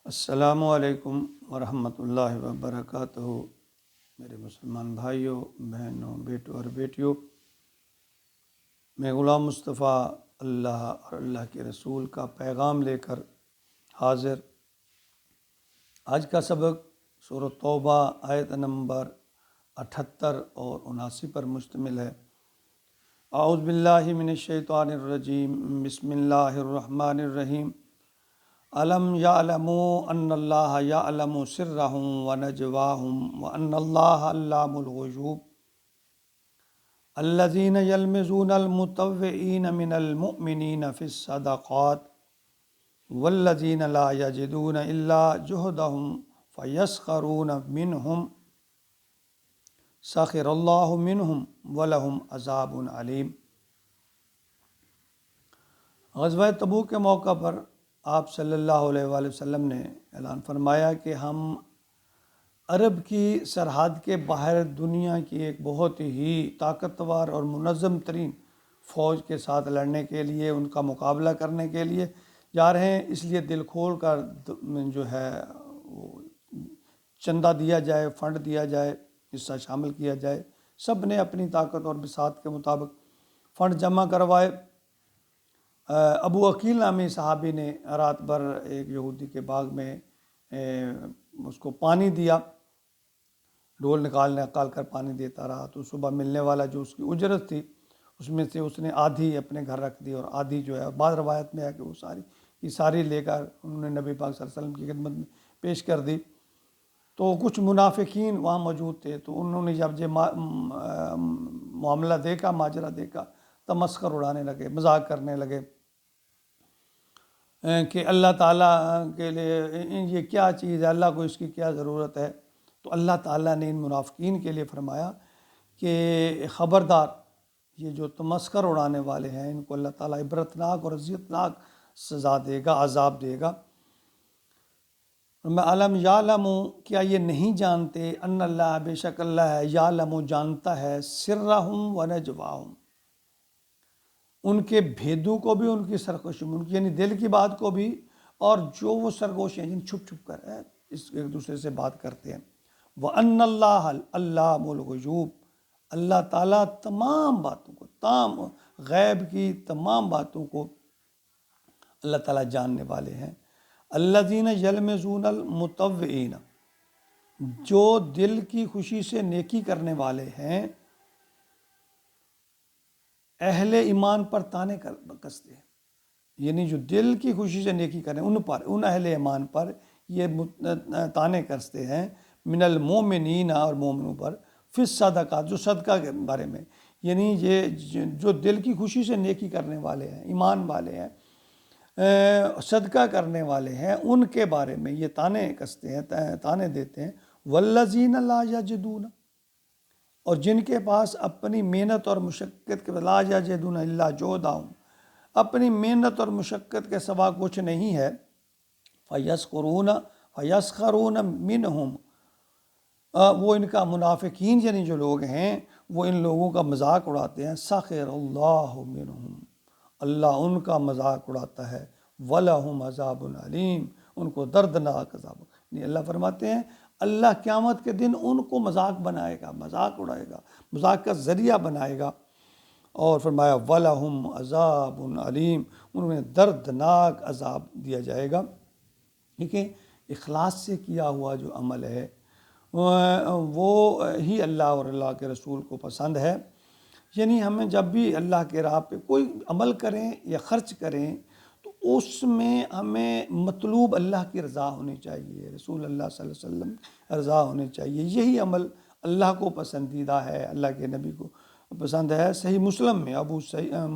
السلام علیکم ورحمۃ اللہ وبرکاتہ۔ میرے مسلمان بھائیوں، بہنوں، بیٹوں اور بیٹیوں، میں غلام مصطفیٰ اللہ اور اللہ کے رسول کا پیغام لے کر حاضر۔ آج کا سبق سورۃ توبہ آیت نمبر 78 اور 79 پر مشتمل ہے۔ اعوذ باللہ من الشیطان الرجیم، بسم اللہ الرحمن الرحیم۔ علم یعلموا ان اللہ یعلم سرهم ونجواهم وان اللہ علام الغیوب الذین یلمزون المطوعین من المؤمنین فی الصدقات والذین لا یجدون الا جہدهم فیسخرون منہم سخر اللہ منہم ولہم عذاب علیم۔ غزوہ تبوک کے موقع پر آپ صلی اللہ علیہ وآلہ وسلم نے اعلان فرمایا کہ ہم عرب کی سرحد کے باہر دنیا کی ایک بہت ہی طاقتور اور منظم ترین فوج کے ساتھ لڑنے کے لیے، ان کا مقابلہ کرنے کے لیے جا رہے ہیں۔ اس لیے دل کھول کر جو ہے وہ چندہ دیا جائے، فنڈ دیا جائے، حصہ شامل کیا جائے۔ سب نے اپنی طاقت اور بساط کے مطابق فنڈ جمع کروائے۔ ابو عقیل نامی صحابی نے رات بھر ایک یہودی کے باغ میں اس کو پانی دیا، ڈول نکال کر پانی دیتا رہا۔ تو صبح ملنے والا جو اس کی اجرت تھی، اس میں سے اس نے آدھی اپنے گھر رکھ دی اور آدھی جو ہے بعض روایت میں ہے کہ وہ ساری لے کر انہوں نے نبی پاک صلی اللہ علیہ وسلم کی خدمت میں پیش کر دی۔ تو کچھ منافقین وہاں موجود تھے، تو انہوں نے جب یہ معاملہ دیکھا، ماجرا دیکھا، تمسخر اڑانے لگے، مذاق کرنے لگے کہ اللہ تعالیٰ کے لیے یہ کیا چیز ہے، اللہ کو اس کی کیا ضرورت ہے۔ تو اللہ تعالیٰ نے ان منافقین کے لیے فرمایا کہ خبردار، یہ جو تمسخر اڑانے والے ہیں ان کو اللہ تعالیٰ عبرتناک اور اذیتناک سزا دے گا، عذاب دے گا۔ علم یعلم، کیا یہ نہیں جانتے، ان اللہ، بے شک اللہ ہے، یعلم، جانتا ہے، سرہم و نجواہم، ان کے بھیدوں کو بھی، ان کی سرگوشیوں، ان کی یعنی دل کی بات کو بھی، اور جو وہ سرگوشیاں جن چھپ چھپ کر ایک دوسرے سے بات کرتے ہیں۔ وَأَنَّ اللَّهَ عَلَّامُ الْغُیُوبِ، اللہ تعالیٰ تمام باتوں کو، تمام غیب کی تمام باتوں کو اللہ تعالیٰ جاننے والے ہیں۔ الَّذِينَ يَلْمِزُونَ الْمُطَوِّعِينَ، جو دل کی خوشی سے نیکی کرنے والے ہیں، اہل ایمان پر تانے کستے ہیں، یعنی جو دل کی خوشی سے نیکی کریں ان اہل ایمان پر یہ تانے کستے ہیں، من المومنین، اور مومنوں پر، فی الصدقات، جو صدقہ کے بارے میں، یعنی یہ جو دل کی خوشی سے نیکی کرنے والے ہیں، ایمان والے ہیں، صدقہ کرنے والے ہیں، ان کے بارے میں یہ تانے کستے ہیں، تانے دیتے ہیں۔ والذین لا یجدون، اور جن کے پاس اپنی محنت اور مشقت کے لا یجدون الا جہدہم، اپنی محنت اور مشقت کے سوا کچھ نہیں ہے، فیسخرون منہم، وہ ان کا منافقین یعنی جو لوگ ہیں وہ ان لوگوں کا مذاق اڑاتے ہیں۔ سخر اللہ منہم، اللہ ان کا مذاق اڑاتا ہے۔ وَلَهُمْ عَذَابٌ عَلِيمٌ، ان کو دردناک عذاب۔ یعنی اللہ فرماتے ہیں اللہ قیامت کے دن ان کو مذاق بنائے گا، مذاق اڑائے گا، مذاق کا ذریعہ بنائے گا۔ اور فرمایا وَلَهُمْ عَذَابٌ عَلِيمٌ، انہیں دردناک عذاب دیا جائے گا۔ دیکھیں، اخلاص سے کیا ہوا جو عمل ہے وہ ہی اللہ اور اللہ کے رسول کو پسند ہے۔ یعنی ہمیں جب بھی اللہ کے راہ پہ کوئی عمل کریں یا خرچ کریں تو اس میں ہمیں مطلوب اللہ کی رضا ہونی چاہیے، رسول اللہ صلی اللہ علیہ وسلم رضا ہونی چاہیے۔ یہی عمل اللہ کو پسندیدہ ہے، اللہ کے نبی کو پسند ہے۔ صحیح مسلم میں ابو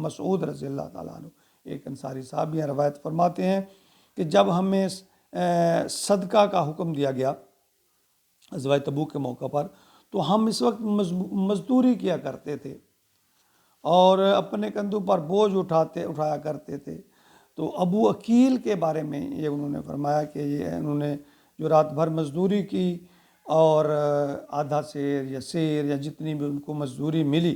مسعود رضی اللہ تعالیٰ عنہ، ایک انصاری صحابی روایت فرماتے ہیں کہ جب ہمیں صدقہ کا حکم دیا گیا غزوہ تبوک کے موقع پر، تو ہم اس وقت مزدوری کیا کرتے تھے اور اپنے کندھوں پر بوجھ اٹھایا کرتے تھے۔ تو ابو عقیل کے بارے میں یہ انہوں نے فرمایا کہ یہ انہوں نے جو رات بھر مزدوری کی اور آدھا سیر یا سیر یا جتنی بھی ان کو مزدوری ملی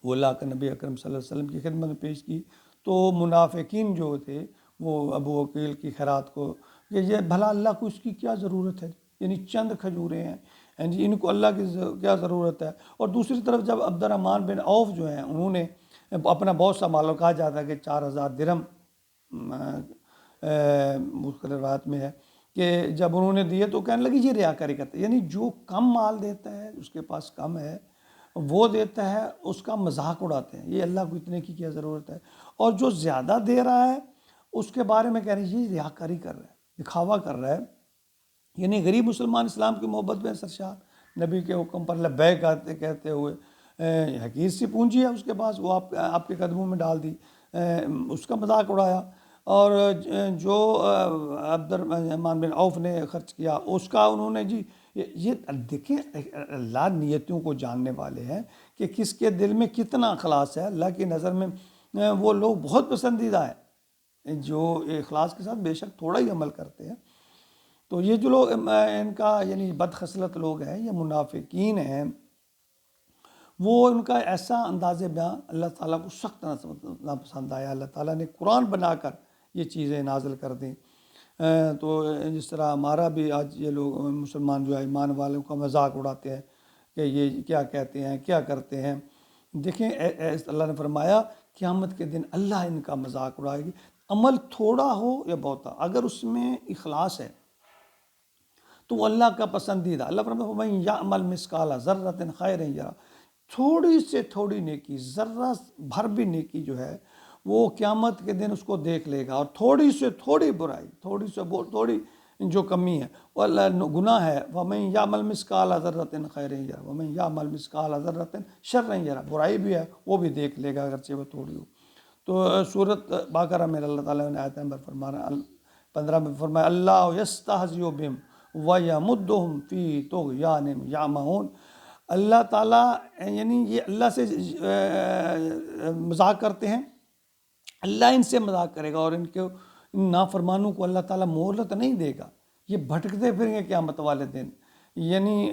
وہ اللہ کے نبی اکرم صلی اللہ علیہ وسلم کی خدمت میں پیش کی، تو منافقین جو تھے وہ ابو عقیل کی خیرات کو کہ یہ بھلا اللہ کو اس کی کیا ضرورت ہے، یعنی چند کھجوریں ہیں جی، ان کو اللہ کی کیا ضرورت ہے۔ اور دوسری طرف جب عبد الرحمن بن عوف جو ہیں انہوں نے اپنا بہت سا مال، کہا جاتا ہے کہ 4000 درہم مختلف روایت میں ہے کہ جب انہوں نے دیے تو کہنے لگے یہ ریاکاری کرتے، یعنی جو کم مال دیتا ہے، اس کے پاس کم ہے، وہ دیتا ہے، اس کا مذاق اڑاتے ہیں، یہ اللہ کو اتنے کی کیا ضرورت ہے۔ اور جو زیادہ دے رہا ہے اس کے بارے میں کہہ رہے ہیں یہ ریاکاری کر رہا ہے، دکھاوا کر رہا ہے، یعنی غریب مسلمان اسلام کی محبت میں سرشار، نبی کے حکم پر لبیک کہتے ہوئے، حقیر سی پونجی ہے اس کے پاس، وہ آپ کے قدموں میں ڈال دی، اس کا مذاق اڑایا۔ اور جو عبد الرحمن بن عوف نے خرچ کیا اس کا انہوں نے جی، یہ دیکھیں اللہ نیتوں کو جاننے والے ہیں کہ کس کے دل میں کتنا اخلاص ہے۔ اللہ کی نظر میں وہ لوگ بہت پسندیدہ ہیں جو اخلاص کے ساتھ بے شک تھوڑا ہی عمل کرتے ہیں۔ تو یہ جو لوگ ان کا یعنی بد خصلت لوگ ہیں، یہ منافقین ہیں، وہ ان کا ایسا انداز بیان اللہ تعالیٰ کو سخت ناپسند آیا۔ اللہ تعالیٰ نے قرآن بنا کر یہ چیزیں نازل کر دیں۔ تو جس طرح ہمارا بھی آج یہ لوگ مسلمان جو ہے ایمان والوں کا مذاق اڑاتے ہیں کہ یہ کیا کہتے ہیں، کیا کرتے ہیں۔ دیکھیں اللہ نے فرمایا قیامت کے دن اللہ ان کا مذاق اڑائے گی، عمل تھوڑا ہو یا بہتا، اگر اس میں اخلاص ہے تو وہ اللہ کا پسندیدہ۔ اللہ فرماتا ہے وَمَن يَعْمَلْ مِثْقَالَ ذَرَّةٍ خَيْرًا يَرَهُ، تھوڑی سے تھوڑی نیکی، ذرہ بھر بھی نیکی جو ہے وہ قیامت کے دن اس کو دیکھ لے گا، اور تھوڑی سے تھوڑی برائی، تھوڑی سے تھوڑی جو کمی ہے وہ اللہ گناہ ہے، وَمَن يَعْمَلْ مِثْقَالَ ذَرَّةٍ خَيْرًا يَرَهُ وَمَن يَعْمَلْ مِثْقَالَ ذَرَّةٍ شَرًّا يَرَهُ، برائی بھی ہے وہ بھی دیکھ لے گا اگرچہ وہ تھوڑی ہو۔ تو سورۃ بقرہ میں اللہ تعالیٰ نے آیت نمبر 15 میں فرمایا اللہ یستہزئ بہم وَیَمُدُّہُم فِی طُغْیانہم یعمہون، اللہ تعالیٰ یعنی یہ اللہ سے مذاق کرتے ہیں، اللہ ان سے مذاق کرے گا، اور ان نافرمانوں کو اللہ تعالیٰ مہلت نہیں دے گا، یہ بھٹکتے پھریں گے قیامت والے دن۔ یعنی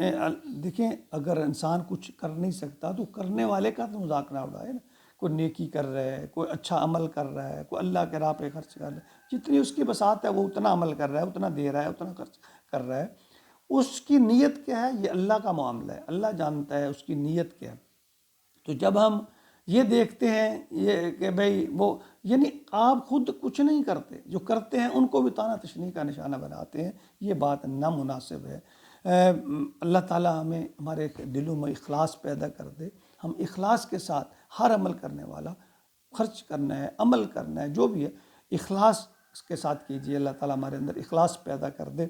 دیکھیں اگر انسان کچھ کر نہیں سکتا تو کرنے والے کا تو مذاق نہ اڑائے نا، کوئی نیکی کر رہا ہے، کوئی اچھا عمل کر رہا ہے، کوئی اللہ کے راہ پہ خرچ کر رہا ہے، جتنی اس کی بساط ہے وہ اتنا عمل کر رہا ہے، اتنا دے رہا ہے، اتنا خرچ کر رہا ہے، اس کی نیت کیا ہے یہ اللہ کا معاملہ ہے، اللہ جانتا ہے اس کی نیت کیا ہے۔ تو جب ہم یہ دیکھتے ہیں یہ کہ بھئی وہ یعنی آپ خود کچھ نہیں کرتے، جو کرتے ہیں ان کو بھی طعنہ تشنیع کا نشانہ بناتے ہیں، یہ بات نامناسب ہے۔ اللہ تعالیٰ ہمیں ہمارے دلوں میں اخلاص پیدا کر دے، ہم اخلاص کے ساتھ ہر عمل کرنے والا، خرچ کرنا ہے، عمل کرنا ہے، جو بھی ہے اخلاص کے ساتھ کیجیے، اللہ تعالیٰ ہمارے اندر اخلاص پیدا کر دے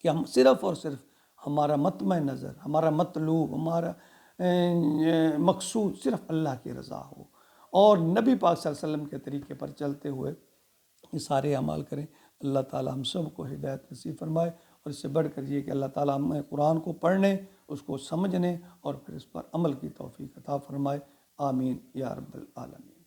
کہ ہم صرف اور صرف ہمارا مطمع نظر، ہمارا مطلوب، ہمارا مقصود صرف اللہ کی رضا ہو، اور نبی پاک صلی اللہ علیہ وسلم کے طریقے پر چلتے ہوئے یہ سارے اعمال کریں۔ اللہ تعالیٰ ہم سب کو ہدایت نصیب فرمائے، اور اس سے بڑھ کر یہ کہ اللہ تعالیٰ ہمیں قرآن کو پڑھنے، اس کو سمجھنے اور پھر اس پر عمل کی توفیق عطا فرمائے۔ آمین یا رب العالمین۔